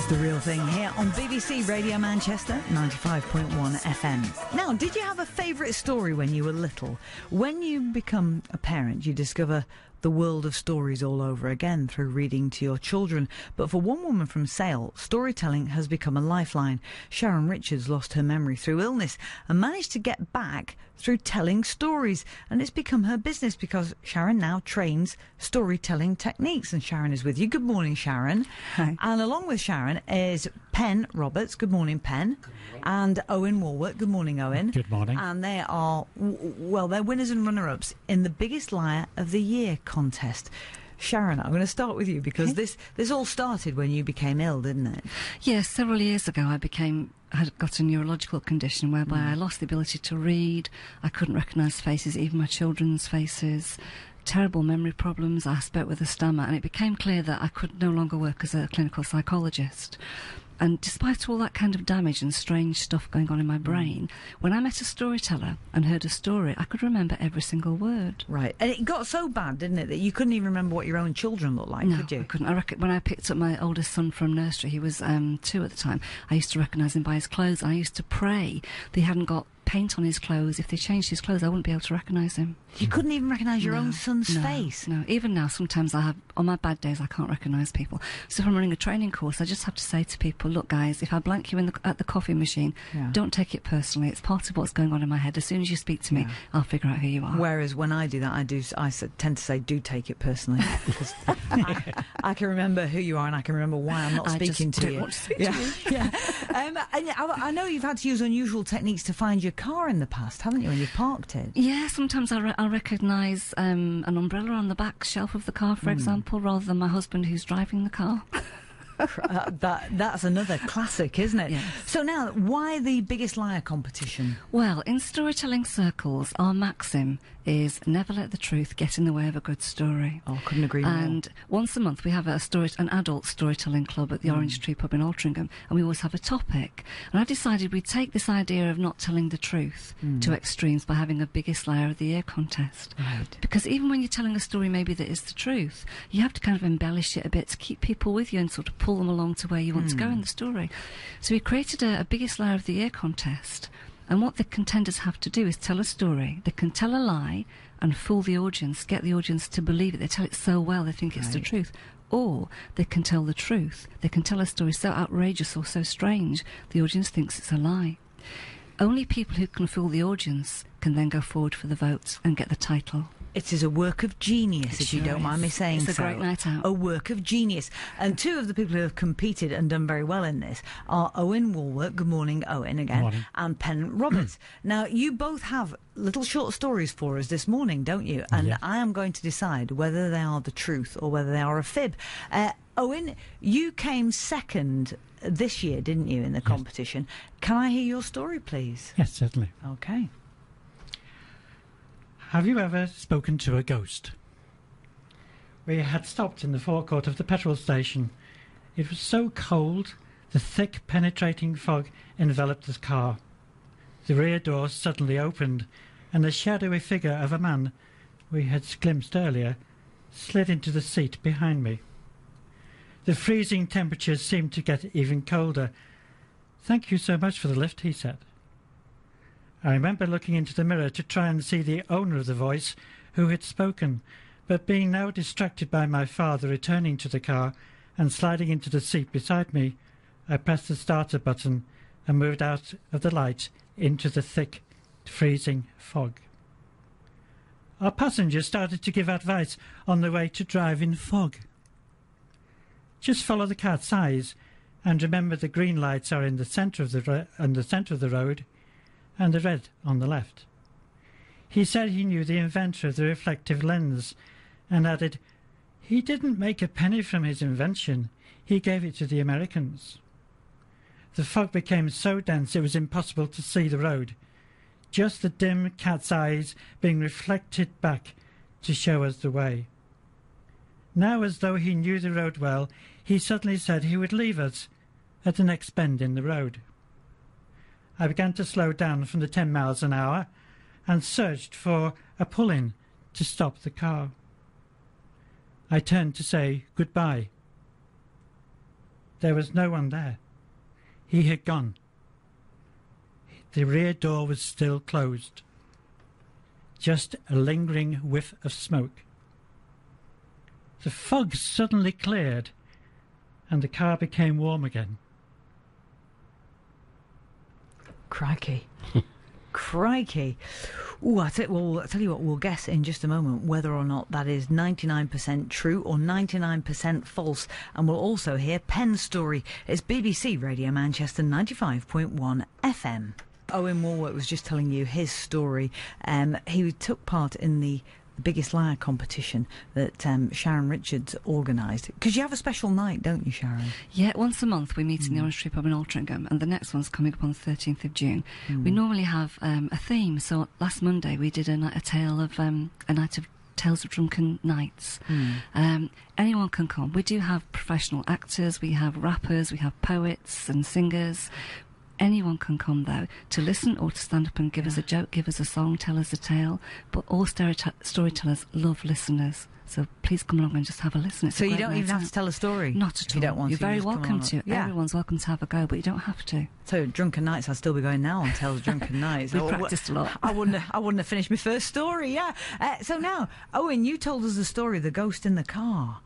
It's The Real Thing here on BBC Radio Manchester, 95.1 FM. Now, did you have a favourite story when you were little? When you become a parent, you discover the world of stories all over again through reading to your children. But for one woman from Sale, storytelling has become a lifeline. Sharon Richards lost her memory through illness and managed to get back through telling stories. And it's become her business because Sharon now trains storytelling techniques. And Sharon is with you. Good morning, Sharon. Hi. And along with Sharon is Pen Roberts. Good morning, Pen. Good morning. And Owen Walworth. Good morning, Owen. Good morning. And they are, well, they're winners and runner-ups in the Biggest Liar of the Year contest. Sharon, I'm going to start with you because this all started when you became ill, didn't it? Yes, several years ago I had got a neurological condition whereby I lost the ability to read. I couldn't recognise faces, even my children's faces. Terrible memory problems. I spoke with a stammer, and it became clear that I could no longer work as a clinical psychologist. And despite all that kind of damage and strange stuff going on in my brain, when I met a storyteller and heard a story, I could remember every single word. Right. And it got so bad, didn't it, that you couldn't even remember what your own children looked like, could you? I couldn't. When I picked up my oldest son from nursery, he was 2 at the time, I used to recognise him by his clothes. I used to pray that he hadn't got paint on his clothes. If they changed his clothes, I wouldn't be able to recognise him. You couldn't even recognise your own son's face? No. Even now, sometimes on my bad days, I can't recognise people. So if I'm running a training course, I just have to say to people, look, guys, if I blank you at the coffee machine, don't take it personally. It's part of what's going on in my head. As soon as you speak to me, I'll figure out who you are. Whereas when I do that, I tend to say, do take it personally. Because I can remember who you are and I can remember why I'm not speaking to you. Want to speak to you. Yeah. I know you've had to use unusual techniques to find your car in the past, haven't you, when you've parked it? Yeah, sometimes I'll recognise an umbrella on the back shelf of the car, for example, rather than my husband who's driving the car. That's another classic, isn't it? Yes. So now, why the Biggest Liar competition? Well, in storytelling circles, our maxim is never let the truth get in the way of a good story. Oh, couldn't agree more. And once a month we have an adult storytelling club at the Orange Tree Pub in Altrincham, and we always have a topic. And I decided we'd take this idea of not telling the truth to extremes by having a Biggest Liar of the Year contest. Right. Because even when you're telling a story maybe that is the truth, you have to kind of embellish it a bit to keep people with you and sort of pull them along to where you want to go in the story. So we created a Biggest Liar of the Year contest, and what the contenders have to do is tell a story. They can tell a lie and fool the audience, get the audience to believe it. They tell it so well they think it's the truth. Or they can tell the truth. They can tell a story so outrageous or so strange the audience thinks it's a lie. Only people who can fool the audience can then go forward for the vote and get the title. It is a work of genius, if you don't mind me saying so. It's a great night out. A work of genius. And two of the people who have competed and done very well in this are Owen Walworth. Good morning, Owen, again. Good morning. And Pen Roberts. Now, you both have little short stories for us this morning, don't you? And I am going to decide whether they are the truth or whether they are a fib. Owen, you came second this year, didn't you, in the competition? Can I hear your story, please? Yes, certainly. Okay. Have you ever spoken to a ghost? We had stopped in the forecourt of the petrol station. It was so cold, the thick, penetrating fog enveloped the car. The rear door suddenly opened, and the shadowy figure of a man we had glimpsed earlier slid into the seat behind me. The freezing temperatures seemed to get even colder. "Thank you so much for the lift," he said. I remember looking into the mirror to try and see the owner of the voice who had spoken, but being now distracted by my father returning to the car and sliding into the seat beside me, I pressed the starter button and moved out of the light into the thick, freezing fog. Our passengers started to give advice on the way to drive in fog. Just follow the cat's eyes and remember the green lights are in the centre of the road and the red on the left. He said he knew the inventor of the reflective lens and added, he didn't make a penny from his invention, he gave it to the Americans. The fog became so dense it was impossible to see the road, just the dim cat's eyes being reflected back to show us the way. Now, as though he knew the road well, he suddenly said he would leave us at the next bend in the road. I began to slow down from the 10 miles an hour and searched for a pull-in to stop the car. I turned to say goodbye. There was no one there. He had gone. The rear door was still closed. Just a lingering whiff of smoke. The fog suddenly cleared, and the car became warm again. Crikey. Crikey. Ooh, I'll tell you what, we'll guess in just a moment whether or not that is 99% true or 99% false. And we'll also hear Penn's story. It's BBC Radio Manchester 95.1 FM. Owen Warwick was just telling you his story. He took part in the Biggest Liar competition that Sharon Richards organised. Because you have a special night, don't you, Sharon? Yeah, once a month we meet in the Orange Tree Pub in Altrincham, and the next one's coming up on the 13th of June. We normally have a theme, so last Monday we did a night of Tales of Drunken Nights. Anyone can come. We do have professional actors, we have rappers, we have poets and singers. Anyone can come, though, to listen or to stand up and give us a joke, give us a song, tell us a tale. But all storytellers love listeners. So please come along and just have a listen. It's so you don't even have to tell a story? Not at all. You don't want You're very welcome to. Yeah. Everyone's welcome to have a go, but you don't have to. So Drunken Nights, I'll still be going now on Tales of Drunken Nights. We practiced a lot. I wouldn't have finished my first story, yeah. So now, Owen, you told us the story of the ghost in the car.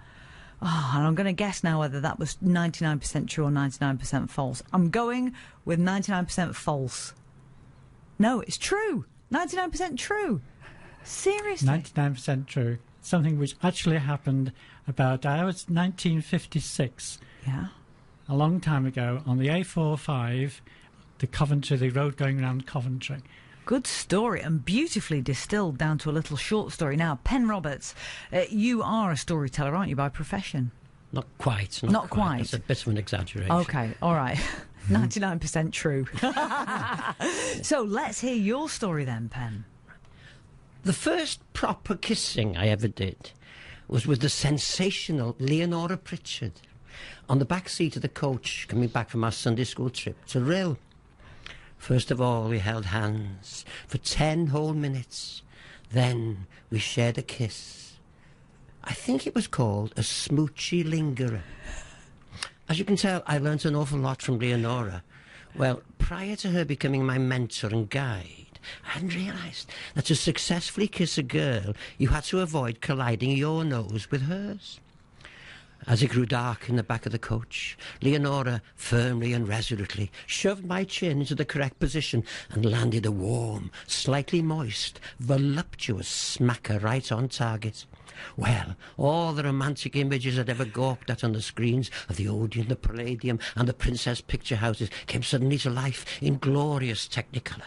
Oh, and I'm going to guess now whether that was 99% true or 99% false. I'm going with 99% false. No, it's true. 99% true. Seriously? 99% true. Something which actually happened about, I was 1956. Yeah. A long time ago, on the A45, the road going around Coventry. Good story, and beautifully distilled down to a little short story. Now, Penn Roberts, you are a storyteller, aren't you, by profession? Not quite. Not quite. It's a bit of an exaggeration. OK, all right. 99% true. So let's hear your story then, Penn. The first proper kissing I ever did was with the sensational Leonora Pritchard on the back seat of the coach coming back from our Sunday school trip to Rhyl. First of all, we held hands for 10 whole minutes. Then we shared a kiss. I think it was called a smoochy lingerer. As you can tell, I learnt an awful lot from Leonora. Well, prior to her becoming my mentor and guide, I hadn't realised that to successfully kiss a girl, you had to avoid colliding your nose with hers. As it grew dark in the back of the coach, Leonora firmly and resolutely shoved my chin into the correct position and landed a warm, slightly moist, voluptuous smacker right on target. Well, all the romantic images I'd ever gawped at on the screens of the Odeon, the Palladium and the Princess Picture Houses came suddenly to life in glorious technicolor.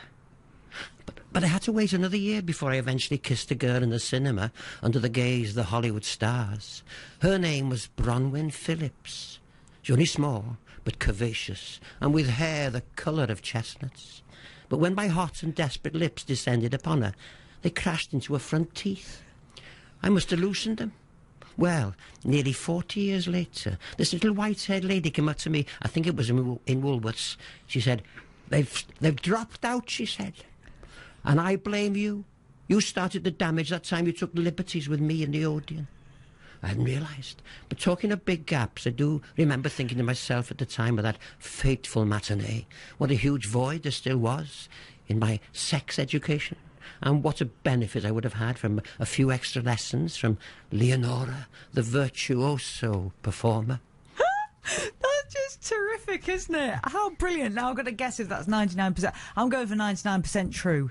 But I had to wait another year before I eventually kissed a girl in the cinema under the gaze of the Hollywood stars. Her name was Bronwyn Phillips. She was only small, but curvaceous, and with hair the colour of chestnuts. But when my hot and desperate lips descended upon her, they crashed into her front teeth. I must have loosened them. Well, nearly 40 years later, this little white-haired lady came up to me, I think it was in Woolworths. She said, They've dropped out, she said. And I blame you. You started the damage that time you took liberties with me in the Odeon. I hadn't realised. But talking of big gaps, I do remember thinking to myself at the time of that fateful matinee, what a huge void there still was in my sex education, and what a benefit I would have had from a few extra lessons from Leonora, the virtuoso performer. That's just terrific, isn't it? How brilliant. Now I've got to guess if that's 99%. I'm going for 99% true.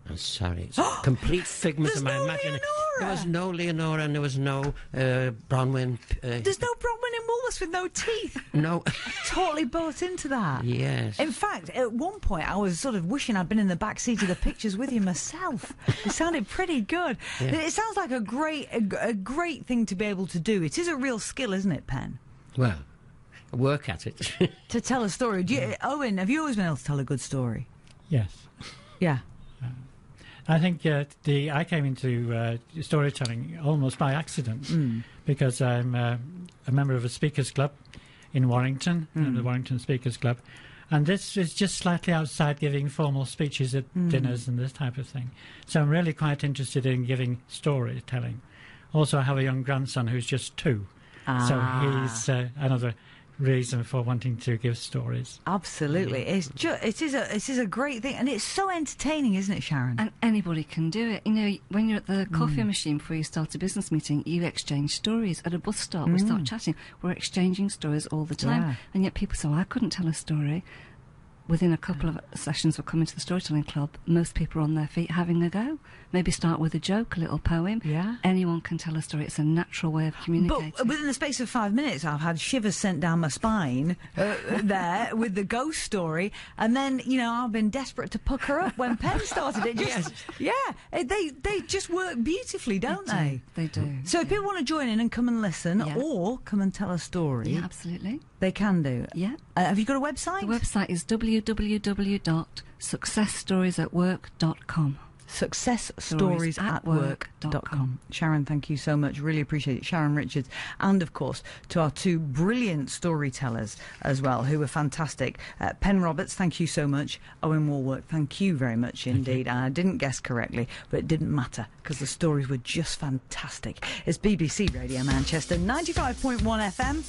I'm sorry, it's a complete figment of my imagination. There was no Leonora and there was no Bronwyn. There's no Bronwyn in Woolworths with no teeth. No. Totally bought into that. Yes. In fact, at one point I was sort of wishing I'd been in the back seat of the pictures with you myself. It sounded pretty good. Yeah. It sounds like a great thing to be able to do. It is a real skill, isn't it, Penn? Well, I work at it. To tell a story. Owen, have you always been able to tell a good story? Yes. Yeah. I think I came into storytelling almost by accident because I'm a member of a speakers club in Warrington, the Warrington Speakers Club, and this is just slightly outside giving formal speeches at dinners and this type of thing. So I'm really quite interested in giving storytelling. Also, I have a young grandson who's just 2, so he's another reason for wanting to give stories. Absolutely. It is a great thing, and it's so entertaining, isn't it, Sharon? And anybody can do it. You know, when you're at the coffee machine before you start a business meeting, you exchange stories. At a bus stop, we start chatting. We're exchanging stories all the time. Yeah. And yet people say, well, I couldn't tell a story. Within a couple of sessions, we're coming to the storytelling club. Most people are on their feet having a go. Maybe start with a joke, a little poem. Yeah. Anyone can tell a story. It's a natural way of communicating. But within the space of 5 minutes, I've had shivers sent down my spine there with the ghost story, and then I've been desperate to pucker up when Penn started it. They just work beautifully, don't they? They do. So if people want to join in and come and listen, Yeah. or come and tell a story, Yeah, absolutely. they can do. Yeah. Have you got a website? The website is www.successstoriesatwork.com. successstoriesatwork.com. Sharon, thank you so much. Really appreciate it. Sharon Richards. And, of course, to our two brilliant storytellers as well, who were fantastic. Penn Roberts, thank you so much. Owen Warwick, thank you very much indeed. I didn't guess correctly, but it didn't matter because the stories were just fantastic. It's BBC Radio Manchester, 95.1 FM.